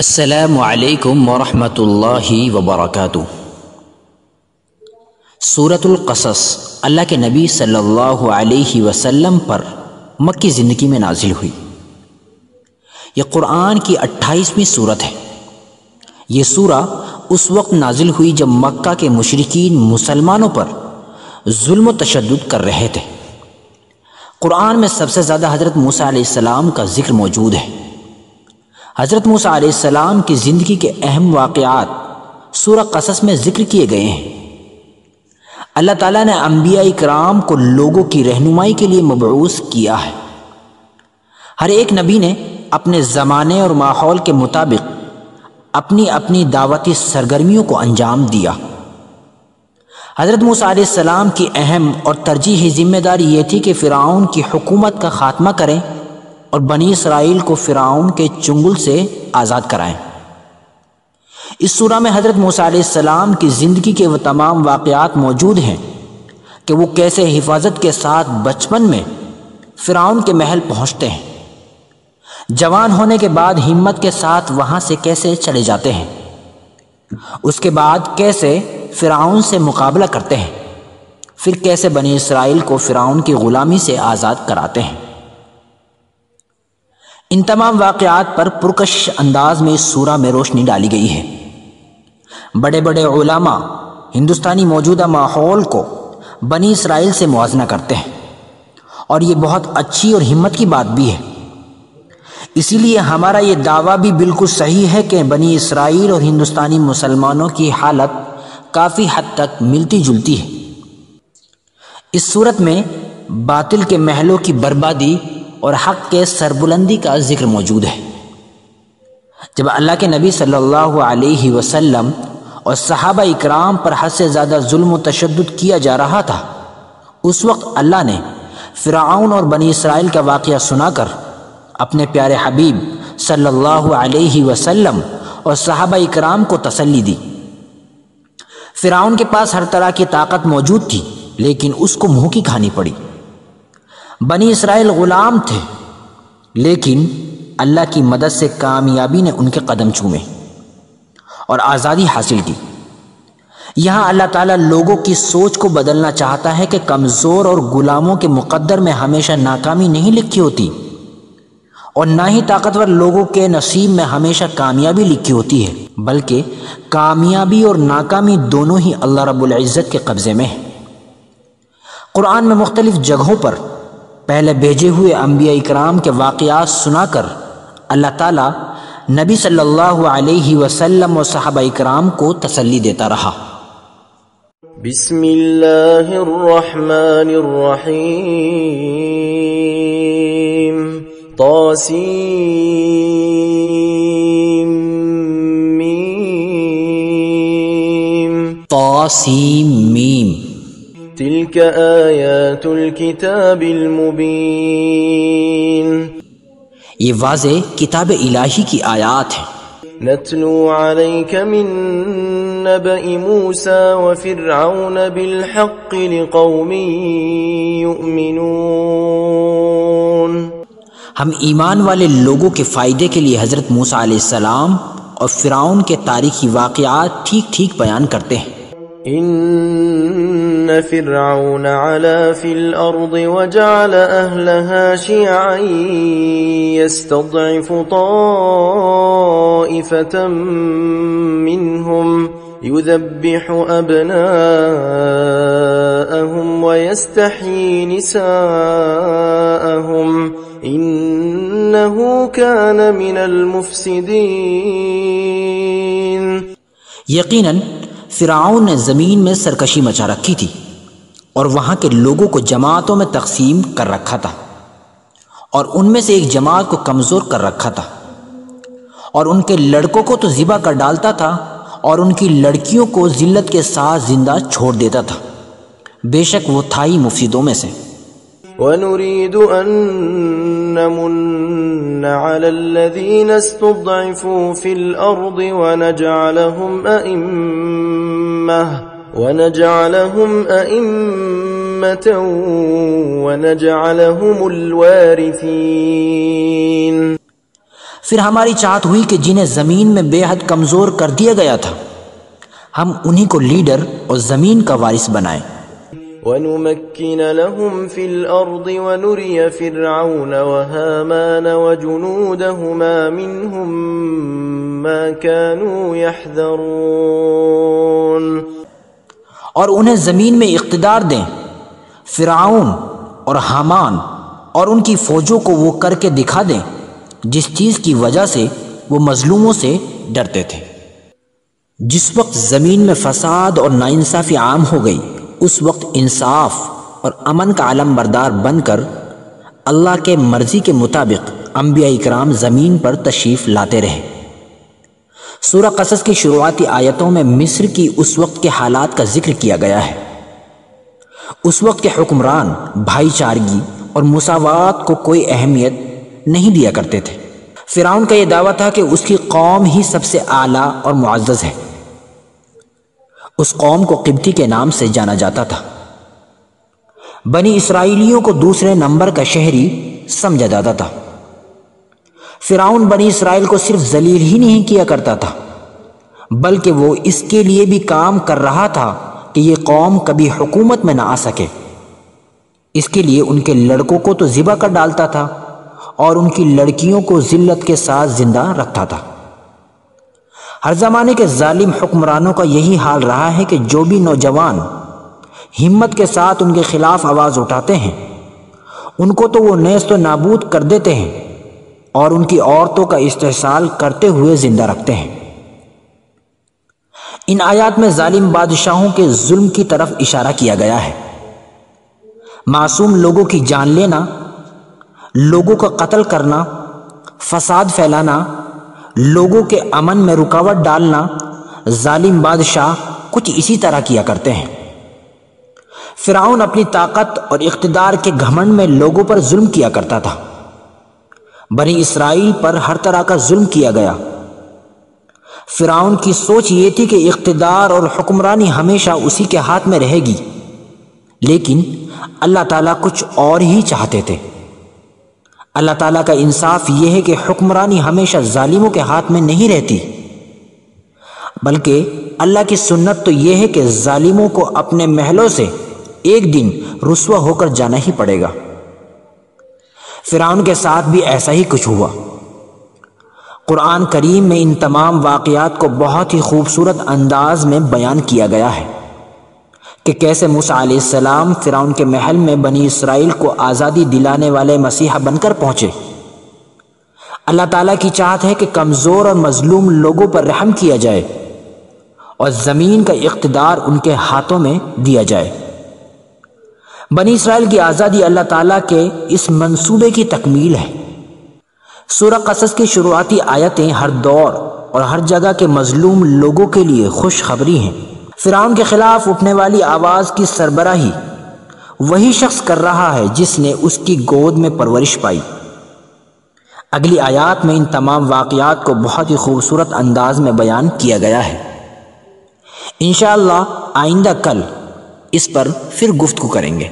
السلام علیکم ورحمۃ اللہ وبرکاتہ۔ سورۃ القصص اللہ کے نبی صلی اللہ علیہ وسلم پر مکی زندگی میں نازل ہوئی۔ یہ قرآن کی 28ویں سورت ہے۔ یہ سورہ اس وقت نازل ہوئی جب مکہ کے مشرکین مسلمانوں پر ظلم و تشدد کر رہے تھے۔ قرآن میں سب سے زیادہ حضرت موسیٰ علیہ السلام کا ذکر موجود ہے۔ حضرت موسیٰ علیہ السلام کی زندگی کے اہم واقعات سورہ قصص میں ذکر کیے گئے ہیں۔ اللہ تعالیٰ نے انبیاء کرام کو لوگوں کی رہنمائی کے لیے مبعوث کیا ہے۔ ہر ایک نبی نے اپنے زمانے اور ماحول کے مطابق اپنی اپنی دعوتی سرگرمیوں کو انجام دیا۔ حضرت موسیٰ علیہ السلام کی اہم اور ترجیحی ذمہ داری یہ تھی کہ فرعون کی حکومت کا خاتمہ کریں اور بنی اسرائیل کو فرعون کے چنگل سے آزاد کرائیں۔ اس سورہ میں حضرت موسیٰ علیہ السلام کی زندگی کے وہ تمام واقعات موجود ہیں کہ وہ کیسے حفاظت کے ساتھ بچپن میں فرعون کے محل پہنچتے ہیں، جوان ہونے کے بعد ہمت کے ساتھ وہاں سے کیسے چلے جاتے ہیں، اس کے بعد کیسے فرعون سے مقابلہ کرتے ہیں، پھر کیسے بنی اسرائیل کو فرعون کی غلامی سے آزاد کراتے ہیں۔ ان تمام واقعات پر پرکش انداز میں اس سورہ میں روشنی ڈالی گئی ہے۔ بڑے بڑے علماء ہندوستانی موجودہ ماحول کو بنی اسرائیل سے موازنہ کرتے ہیں، اور یہ بہت اچھی اور ہمت کی بات بھی ہے۔ اسی لیے ہمارا یہ دعویٰ بھی بالکل صحیح ہے کہ بنی اسرائیل اور ہندوستانی مسلمانوں کی حالت کافی حد تک ملتی جلتی ہے۔ اس صورت میں باطل کے محلوں کی بربادی اور حق کے سربلندی کا ذکر موجود ہے۔ جب اللہ کے نبی صلی اللہ علیہ وسلم اور صحابہ اکرام پر حد سے زیادہ ظلم و تشدد کیا جا رہا تھا، اس وقت اللہ نے فرعون اور بنی اسرائیل کا واقعہ سنا کر اپنے پیارے حبیب صلی اللہ علیہ وسلم اور صحابہ اکرام کو تسلی دی۔ فرعون کے پاس ہر طرح کی طاقت موجود تھی، لیکن اس کو منہ کی کھانی پڑی۔ بنی اسرائیل غلام تھے، لیکن اللہ کی مدد سے کامیابی نے ان کے قدم چومے اور آزادی حاصل کی۔ یہاں اللہ تعالیٰ لوگوں کی سوچ کو بدلنا چاہتا ہے کہ کمزور اور غلاموں کے مقدر میں ہمیشہ ناکامی نہیں لکھی ہوتی، اور نہ ہی طاقتور لوگوں کے نصیب میں ہمیشہ کامیابی لکھی ہوتی ہے، بلکہ کامیابی اور ناکامی دونوں ہی اللہ رب العزت کے قبضے میں ہیں۔ قرآن میں مختلف جگہوں پر پہلے بھیجے ہوئے انبیاء اکرام کے واقعات سنا کر اللہ تعالیٰ نبی صلی اللہ علیہ وسلم اور صحابہ اکرام کو تسلی دیتا رہا۔ بسم اللہ الرحمن الرحیم۔ طاسیم میم۔ طاسیم میم۔ تلك آیات الکتاب المبین۔ یہ واضح کتاب الہی کی آیات ہیں۔ نتلو علیک من نبأ موسیٰ وفرعون بالحق لقوم یؤمنون۔ ہم ایمان والے لوگوں کے فائدے کے لیے حضرت موسیٰ علیہ السلام اور فرعون کے تاریخی واقعات ٹھیک ٹھیک بیان کرتے ہیں۔ ان فرعون علا فی الارض وجعل اہلها شیعا یستضعف طائفة منهم یذبح ابناءهم ویستحیی نساءهم انه کان من المفسدین۔ یقیناً فرعون نے زمین میں سرکشی مچا رکھی تھی اور وہاں کے لوگوں کو جماعتوں میں تقسیم کر رکھا تھا، اور ان میں سے ایک جماعت کو کمزور کر رکھا تھا، اور ان کے لڑکوں کو تو ذبح کر ڈالتا تھا اور ان کی لڑکیوں کو ذلت کے ساتھ زندہ چھوڑ دیتا تھا۔ بے شک وہ تھا ہی مفسدوں میں سے۔ وَنُرِيدُ أَن نَّمُنَّ عَلَى الَّذِينَ اسْتُضْعِفُوا فِي الْأَرْضِ وَنَجْعَلَهُمْ أَئِمَّةً وَنَجْعَلَهُمُ الْوَارِثِينَ۔ پھر ہماری چاہت ہوئی کہ جنہیں زمین میں بے حد کمزور کر دیا گیا تھا ہم انہی کو لیڈر اور زمین کا وارث بنائیں۔ وَنُمَكِّنَ لَهُمْ فِي الْأَرْضِ وَنُرِيَ فِرْعَوْنَ وَهَامَانَ وَجُنُودَهُمَا مِنْهُمْ مَا كَانُوا يَحْذَرُونَ، اور انہیں زمین میں اقتدار دیں، فرعون اور حامان اور ان کی فوجوں کو وہ کر کے دکھا دیں جس چیز کی وجہ سے وہ مظلوموں سے ڈرتے تھے۔ جس وقت زمین میں فساد اور ناانصافی عام ہو گئی اس وقت انصاف اور امن کا علم بردار بن کر اللہ کے مرضی کے مطابق انبیاء اکرام زمین پر تشریف لاتے رہے۔ سورہ قصص کی شروعاتی آیتوں میں مصر کی اس وقت کے حالات کا ذکر کیا گیا ہے۔ اس وقت کے حکمران بھائی چارگی اور مساوات کو کوئی اہمیت نہیں دیا کرتے تھے۔ فرعون کا یہ دعویٰ تھا کہ اس کی قوم ہی سب سے اعلیٰ اور معزز ہے۔ اس قوم کو قبطی کے نام سے جانا جاتا تھا۔ بنی اسرائیلیوں کو دوسرے نمبر کا شہری سمجھا جاتا تھا۔ فرعون بنی اسرائیل کو صرف ذلیل ہی نہیں کیا کرتا تھا بلکہ وہ اس کے لیے بھی کام کر رہا تھا کہ یہ قوم کبھی حکومت میں نہ آ سکے۔ اس کے لیے ان کے لڑکوں کو تو ذبح کر ڈالتا تھا اور ان کی لڑکیوں کو ذلت کے ساتھ زندہ رکھتا تھا۔ ہر زمانے کے ظالم حکمرانوں کا یہی حال رہا ہے کہ جو بھی نوجوان ہمت کے ساتھ ان کے خلاف آواز اٹھاتے ہیں ان کو تو وہ نیست و نابود کر دیتے ہیں اور ان کی عورتوں کا استحصال کرتے ہوئے زندہ رکھتے ہیں۔ ان آیات میں ظالم بادشاہوں کے ظلم کی طرف اشارہ کیا گیا ہے۔ معصوم لوگوں کی جان لینا، لوگوں کا قتل کرنا، فساد پھیلانا، لوگوں کے امن میں رکاوٹ ڈالنا، ظالم بادشاہ کچھ اسی طرح کیا کرتے ہیں۔ فرعون اپنی طاقت اور اقتدار کے گھمنڈ میں لوگوں پر ظلم کیا کرتا تھا۔ بنی اسرائیل پر ہر طرح کا ظلم کیا گیا۔ فرعون کی سوچ یہ تھی کہ اقتدار اور حکمرانی ہمیشہ اسی کے ہاتھ میں رہے گی، لیکن اللہ تعالیٰ کچھ اور ہی چاہتے تھے۔ اللہ تعالیٰ کا انصاف یہ ہے کہ حکمرانی ہمیشہ ظالموں کے ہاتھ میں نہیں رہتی، بلکہ اللہ کی سنت تو یہ ہے کہ ظالموں کو اپنے محلوں سے ایک دن رسوا ہو کر جانا ہی پڑے گا۔ فرعون کے ساتھ بھی ایسا ہی کچھ ہوا۔ قرآن کریم میں ان تمام واقعات کو بہت ہی خوبصورت انداز میں بیان کیا گیا ہے کہ کیسے موسیٰ علیہ السلام فرعون کے محل میں بنی اسرائیل کو آزادی دلانے والے مسیحا بن کر پہنچے۔ اللہ تعالیٰ کی چاہت ہے کہ کمزور اور مظلوم لوگوں پر رحم کیا جائے اور زمین کا اقتدار ان کے ہاتھوں میں دیا جائے۔ بنی اسرائیل کی آزادی اللہ تعالیٰ کے اس منصوبے کی تکمیل ہے۔ سورہ قصص کی شروعاتی آیتیں ہر دور اور ہر جگہ کے مظلوم لوگوں کے لیے خوشخبری ہیں۔ فرعون کے خلاف اٹھنے والی آواز کی سربراہی وہی شخص کر رہا ہے جس نے اس کی گود میں پرورش پائی۔ اگلی آیات میں ان تمام واقعات کو بہت ہی خوبصورت انداز میں بیان کیا گیا ہے۔ انشاءاللہ آئندہ کل اس پر پھر گفتگو کریں گے۔